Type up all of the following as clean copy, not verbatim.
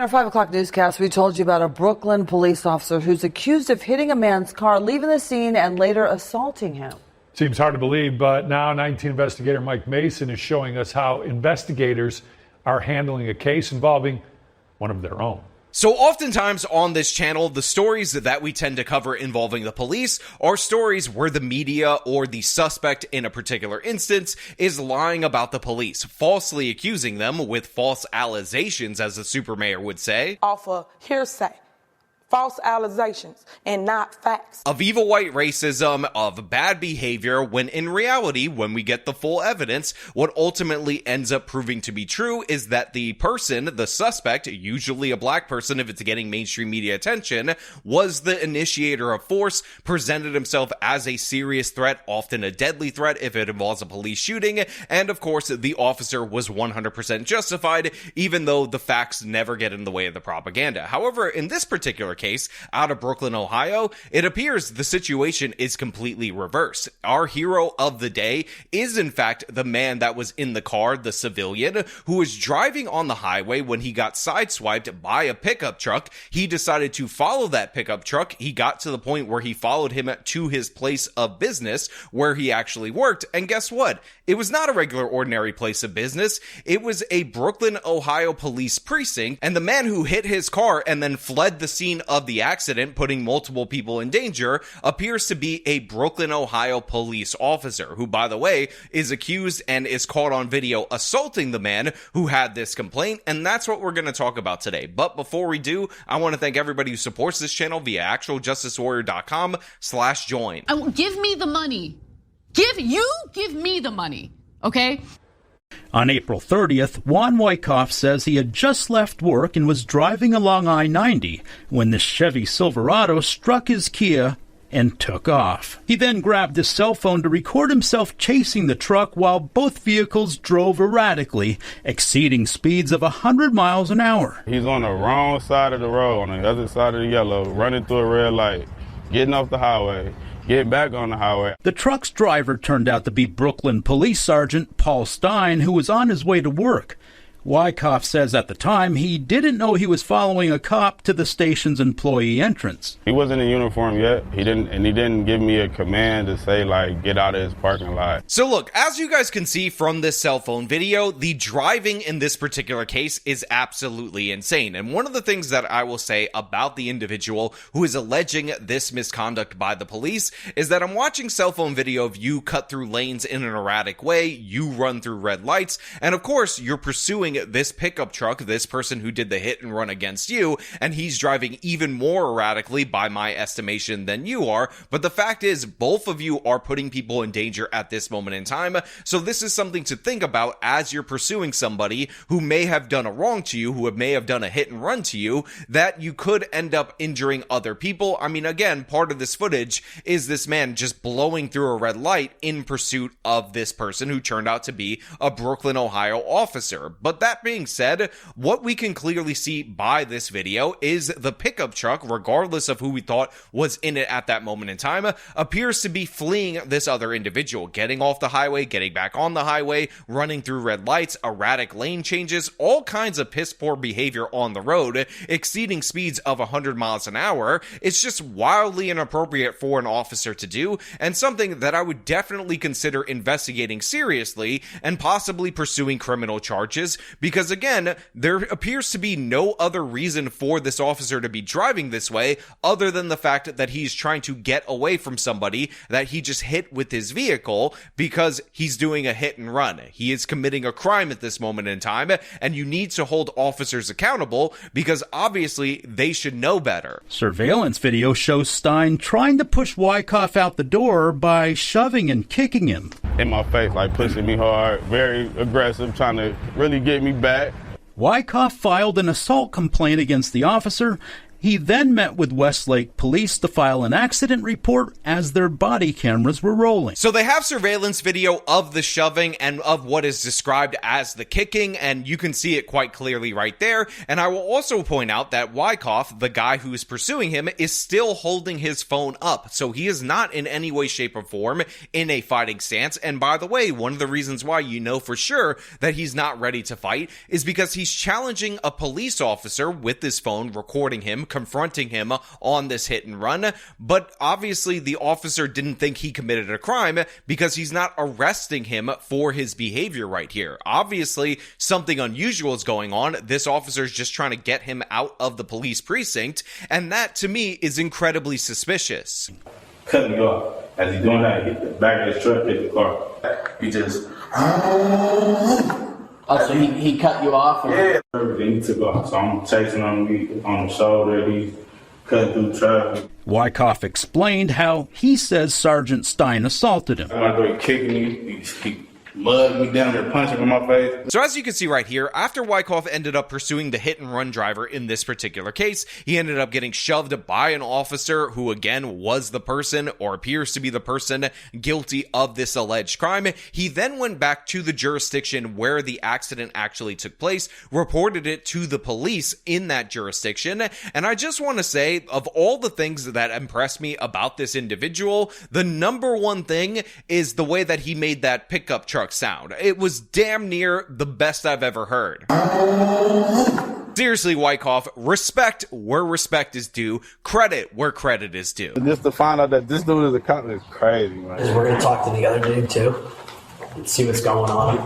In our 5 o'clock newscast, we told you about a Brooklyn police officer who's accused of hitting a man's car, leaving the scene, and later assaulting him. Seems hard to believe, but now 19 investigator Mike Mason is showing us how investigators are handling a case involving one of their own. So oftentimes on this channel, the stories that we tend to cover involving the police are stories where the media or the suspect in a particular instance is lying about the police, falsely accusing them with false allegations, as the super mayor would say. Off of hearsay. False allegations and not facts. Of evil white racism, of bad behavior, when in reality, when we get the full evidence, what ultimately ends up proving to be true is that the person, the suspect, usually a black person if it's getting mainstream media attention, was the initiator of force, presented himself as a serious threat, often a deadly threat if it involves a police shooting, and of course the officer was 100% justified, even though the facts never get in the way of the propaganda. However, in this particular case, out of Brooklyn, Ohio, it appears the situation is completely reversed. Our hero of the day is in fact the man that was in the car, the civilian, who was driving on the highway when he got sideswiped by a pickup truck. He decided to follow that pickup truck. He got to the point where he followed him to his place of business where he actually worked. And guess what? It was not a regular ordinary place of business. It was a Brooklyn, Ohio police precinct. And the man who hit his car and then fled the scene of the accident, putting multiple people in danger, appears to be a Brooklyn, Ohio police officer, who, by the way, is accused and is caught on video assaulting the man who had this complaint, and that's what we're going to talk about today. But before we do, I want to thank everybody who supports this channel via actualjusticewarrior.com/join. Give me the money. Give me the money, okay? On April 30th, Juan Wyckoff says he had just left work and was driving along I-90 when the Chevy Silverado struck his Kia and took off. He then grabbed his cell phone to record himself chasing the truck while both vehicles drove erratically, exceeding speeds of 100 miles an hour. He's on the wrong side of the road, on the other side of the yellow, running through a red light, getting off the highway. Get back on the highway. The truck's driver turned out to be Brooklyn Police Sergeant Paul Stein, who was on his way to work. Wyckoff says at the time he didn't know he was following a cop to the station's employee entrance. He wasn't in uniform yet. He didn't give me a command to say, like, get out of his parking lot. So look, as you guys can see from this cell phone video, the driving in this particular case is absolutely insane. And one of the things that I will say about the individual who is alleging this misconduct by the police is that I'm watching cell phone video of you cut through lanes in an erratic way, you run through red lights, and of course you're pursuing this pickup truck, this person who did the hit and run against you, and he's driving even more erratically by my estimation than you are. But the fact is, both of you are putting people in danger at this moment in time. So this is something to think about as you're pursuing somebody who may have done a wrong to you, who may have done a hit and run to you, that you could end up injuring other people. I mean, again, part of this footage is this man just blowing through a red light in pursuit of this person who turned out to be a Brooklyn, Ohio officer. But that being said, what we can clearly see by this video is the pickup truck, regardless of who we thought was in it at that moment in time, appears to be fleeing this other individual, getting off the highway, getting back on the highway, running through red lights, erratic lane changes, all kinds of piss poor behavior on the road, exceeding speeds of 100 miles an hour. It's just wildly inappropriate for an officer to do, and something that I would definitely consider investigating seriously and possibly pursuing criminal charges, because again, there appears to be no other reason for this officer to be driving this way other than the fact that he's trying to get away from somebody that he just hit with his vehicle, because he's doing a hit and run. He is committing a crime at this moment in time, and you need to hold officers accountable because obviously they should know better. Surveillance video shows Stein trying to push Wyckoff out the door by shoving and kicking him. In my face, like pushing me hard, very aggressive, trying to really get me back. Wyckoff filed an assault complaint against the officer, He then met with Westlake police to file an accident report as their body cameras were rolling. So they have surveillance video of the shoving and of what is described as the kicking, and you can see it quite clearly right there. And I will also point out that Wyckoff, the guy who is pursuing him, is still holding his phone up. So he is not in any way, shape, or form in a fighting stance. And by the way, one of the reasons why you know for sure that he's not ready to fight is because he's challenging a police officer with his phone, recording him, confronting him on this hit and run. But obviously the officer didn't think he committed a crime because he's not arresting him for his behavior right here. Obviously something unusual is going on. This officer is just trying to get him out of the police precinct, and that to me is incredibly suspicious. Cut me off. As he's doing that, he hit the back of his truck, hit the car. He just... Oh, so he cut you off? Or? Yeah. Everything, he took off. So I'm chasing him on the shoulder. He's cutting through traffic. Wyckoff explained how he says Sergeant Stein assaulted him. I started kicking me. He mugged me down there, punching in my face. So as you can see right here, after Wyckoff ended up pursuing the hit and run driver in this particular case, he ended up getting shoved by an officer who again was the person, or appears to be the person, guilty of this alleged crime. He then went back to the jurisdiction where the accident actually took place, reported it to the police in that jurisdiction. And I just want to say, of all the things that impressed me about this individual, the number one thing is the way that he made that pickup truck sound. It was damn near the best I've ever heard. Seriously, Wyckoff, respect where respect is due, credit where credit is due. Just to find out that this dude is a cop is crazy, man. We're going to talk to the other dude too, see what's going on,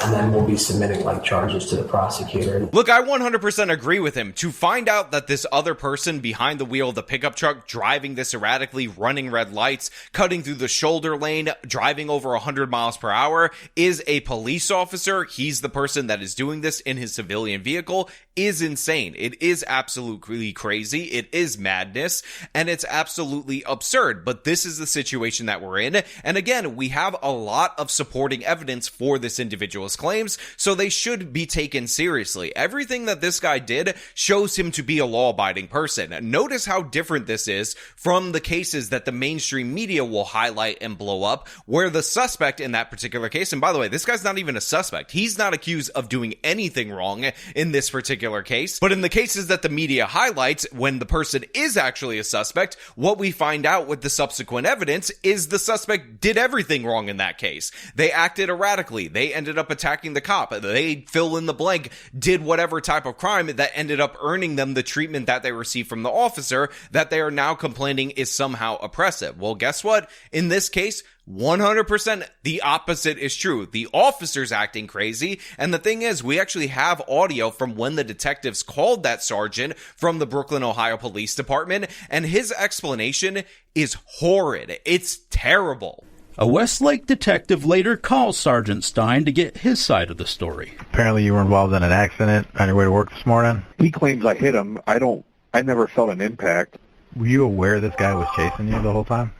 and then we'll be submitting charges to the prosecutor. Look, I 100% agree with him. To find out that this other person behind the wheel of the pickup truck, driving this erratically, running red lights, cutting through the shoulder lane, driving over 100 miles per hour, is a police officer, he's the person that is doing this in his civilian vehicle, is insane. It is absolutely crazy. It is madness, and it's absolutely absurd. But this is the situation that we're in. And again, we have a lot of supporting evidence for this individual's claims, so they should be taken seriously. Everything that this guy did shows him to be a law-abiding person. Notice how different this is from the cases that the mainstream media will highlight and blow up, where the suspect in that particular case, and by the way, this guy's not even a suspect. He's not accused of doing anything wrong in this particular case. But in the cases that the media highlights, when the person is actually a suspect, what we find out with the subsequent evidence is the suspect did everything wrong in that case. They acted erratically. They ended up attacking the cop. They, fill in the blank, did whatever type of crime that ended up earning them the treatment that they received from the officer that they are now complaining is somehow oppressive. Well, guess what? In this case, 100% the opposite is true. The officer's acting crazy, and the thing is, we actually have audio from when the detectives called that sergeant from the Brooklyn, Ohio Police Department, and his explanation is horrid. It's terrible. A Westlake detective later calls Sergeant Stein to get his side of the story. Apparently you were involved in an accident on your way to work this morning. He claims I hit him. I never felt an impact. Were you aware this guy was chasing you the whole time?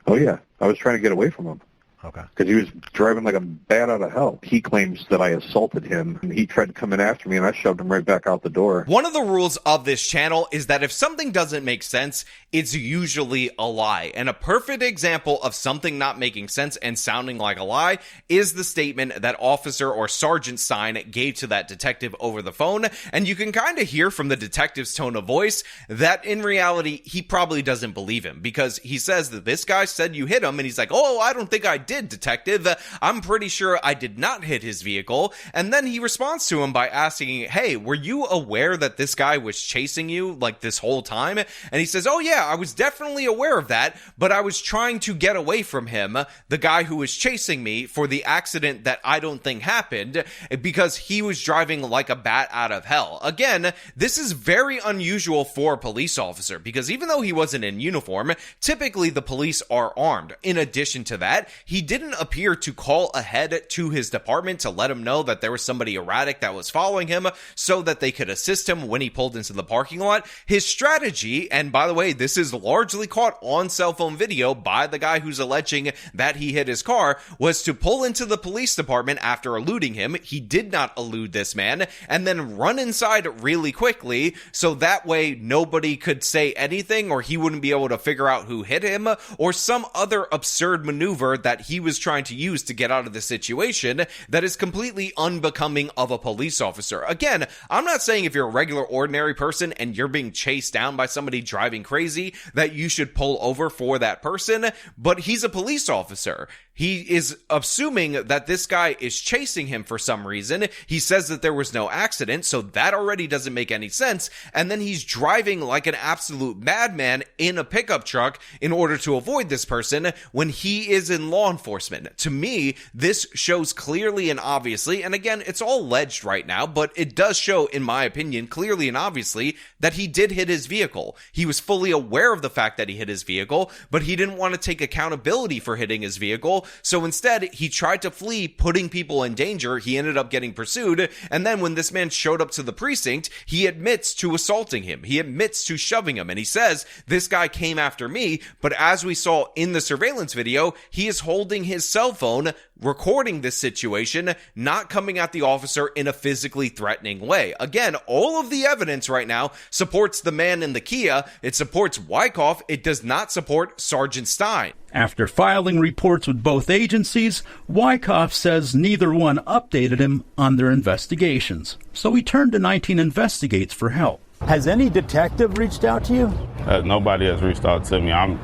Oh, yeah. I was trying to get away from him. Okay. Because he was driving like a bat out of hell. He claims that I assaulted him, and he tried to come in after me, and I shoved him right back out the door. One of the rules of this channel is that if something doesn't make sense, it's usually a lie. And a perfect example of something not making sense and sounding like a lie is the statement that Officer or Sergeant Stein gave to that detective over the phone. And you can kind of hear from the detective's tone of voice that in reality, he probably doesn't believe him, because he says that this guy said you hit him, and he's like, oh, I don't think I did, detective. I'm pretty sure I did not hit his vehicle. And then he responds to him by asking, hey, were you aware that this guy was chasing you this whole time? And he says, oh yeah, I was definitely aware of that, but I was trying to get away from him, the guy who was chasing me, for the accident that I don't think happened, because he was driving like a bat out of hell. Again, this is very unusual for a police officer, because even though he wasn't in uniform, typically the police are armed. In addition to that, he he didn't appear to call ahead to his department to let him know that there was somebody erratic that was following him so that they could assist him when he pulled into the parking lot. His strategy, and by the way, this is largely caught on cell phone video by the guy who's alleging that he hit his car, was to pull into the police department after eluding him. He did not elude this man, and then run inside really quickly so that way nobody could say anything, or he wouldn't be able to figure out who hit him, or some other absurd maneuver that he was trying to use to get out of the situation that is completely unbecoming of a police officer. Again, I'm not saying if you're a regular ordinary person and you're being chased down by somebody driving crazy that you should pull over for that person, but he's a police officer. He is assuming that this guy is chasing him for some reason. He says that there was no accident, so that already doesn't make any sense. And then he's driving like an absolute madman in a pickup truck in order to avoid this person when he is in law enforcement. To me, this shows clearly and obviously, and again, it's all alleged right now, but it does show, in my opinion, clearly and obviously that he did hit his vehicle. He was fully aware of the fact that he hit his vehicle, but he didn't want to take accountability for hitting his vehicle. So instead, he tried to flee, putting people in danger. He ended up getting pursued. And then when this man showed up to the precinct, he admits to assaulting him. He admits to shoving him. And he says, this guy came after me. But as we saw in the surveillance video, he is holding his cell phone, recording this situation, not coming at the officer in a physically threatening way. Again, all of the evidence right now supports the man in the Kia. It supports Wyckoff. It does not support Sergeant Stein. After filing reports with both agencies, Wyckoff says neither one updated him on their investigations. So he turned to 19 Investigates for help. Has any detective reached out to you? Nobody has reached out to me. I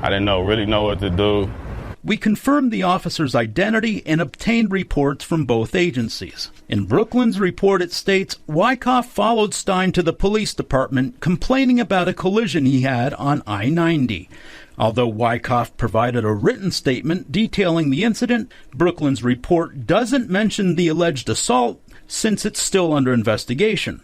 didn't really know what to do. We confirmed the officer's identity and obtained reports from both agencies. In Brooklyn's report, it states Wyckoff followed Stein to the police department, complaining about a collision he had on I-90. Although Wyckoff provided a written statement detailing the incident, Brooklyn's report doesn't mention the alleged assault since it's still under investigation.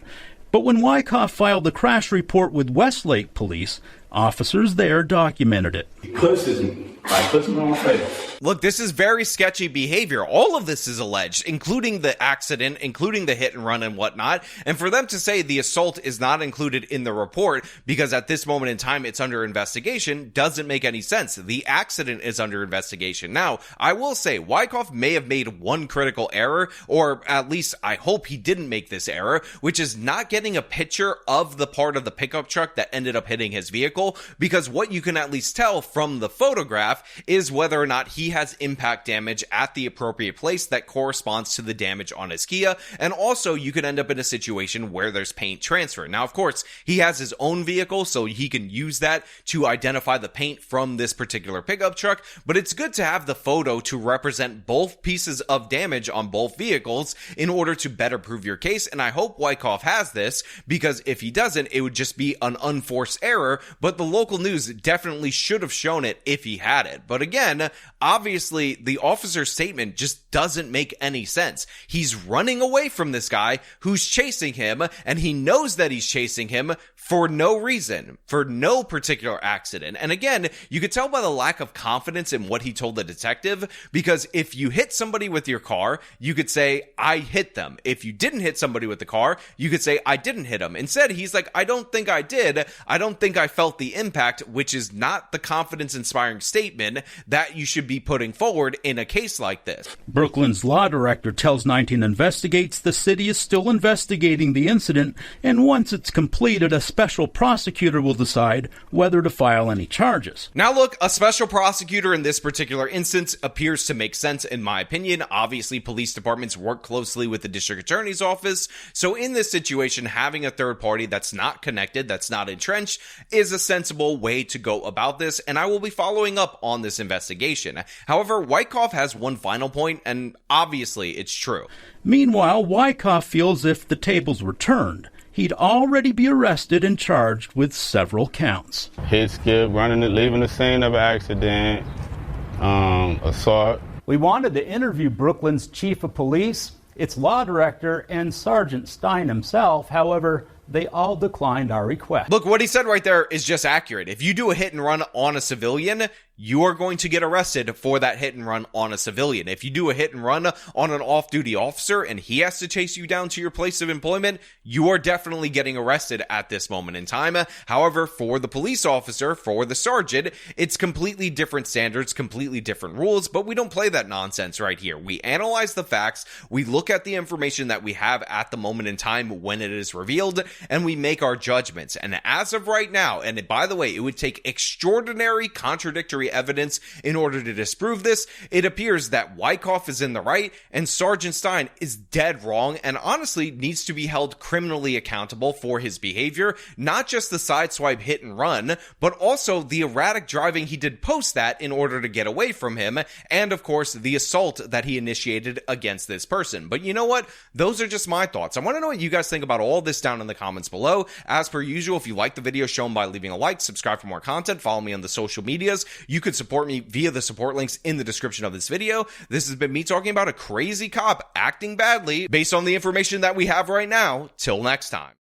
But when Wyckoff filed the crash report with Westlake Police, officers there documented it. He pushes me on my face. Look, this is very sketchy behavior. All of this is alleged, including the accident, including the hit and run and whatnot. And for them to say the assault is not included in the report because at this moment in time it's under investigation doesn't make any sense. The accident is under investigation. Now, I will say Wyckoff may have made one critical error, or at least I hope he didn't make this error, which is not getting a picture of the part of the pickup truck that ended up hitting his vehicle, because what you can at least tell from the photograph is whether or not he has impact damage at the appropriate place that corresponds to the damage on his Kia. And also you could end up in a situation where there's paint transfer. Now, of course, he has his own vehicle, so he can use that to identify the paint from this particular pickup truck, but it's good to have the photo to represent both pieces of damage on both vehicles in order to better prove your case. And I hope Wyckoff has this, because if he doesn't, it would just be an unforced error, but the local news definitely should have shown it if he had it. But again, obviously the officer's statement just doesn't make any sense. He's running away from this guy who's chasing him, and he knows that he's chasing him for no reason, for no particular accident. And again, you could tell by the lack of confidence in what he told the detective, because if you hit somebody with your car, you could say, I hit them. If you didn't hit somebody with the car, you could say, I didn't hit them. Instead, he's like, I don't think I did. I don't think I felt the impact, which is not the confidence-inspiring statement that you should be putting forward in a case like this. Brooklyn's law director tells 19 Investigates the city is still investigating the incident, and once it's completed, a special prosecutor will decide whether to file any charges. Now look, a special prosecutor in this particular instance appears to make sense in my opinion. Obviously, police departments work closely with the district attorney's office, so in this situation, having a third party that's not connected, that's not entrenched, is a sensible way to go about this, and I will be following up on this investigation. However, Wyckoff has one final point, and obviously it's true. Meanwhile, Wyckoff feels if the tables were turned, he'd already be arrested and charged with several counts. Hit, skip, running and leaving the scene of an accident, assault. We wanted to interview Brooklyn's chief of police, its law director, and Sergeant Stein himself. However, they all declined our request. Look, what he said right there is just accurate. If you do a hit and run on a civilian, you are going to get arrested for that hit and run on a civilian. If you do a hit and run on an off-duty officer and he has to chase you down to your place of employment, you are definitely getting arrested at this moment in time. However, for the police officer, for the sergeant, it's completely different standards, completely different rules, but we don't play that nonsense right here. We analyze the facts, we look at the information that we have at the moment in time when it is revealed, and we make our judgments. And as of right now, and by the way, it would take extraordinary contradictory evidence in order to disprove this, it appears that Wyckoff is in the right and Sergeant Stein is dead wrong, and honestly needs to be held criminally accountable for his behavior, not just the sideswipe hit and run, but also the erratic driving he did post that in order to get away from him, and of course the assault that he initiated against this person. But you know what? Those are just my thoughts. I want to know what you guys think about all this down in the comments below. As per usual, if you like the video, show them by leaving a like, subscribe for more content, follow me on the social medias. You could support me via the support links in the description of this video. This has been me talking about a crazy cop acting badly based on the information that we have right now. Till next time.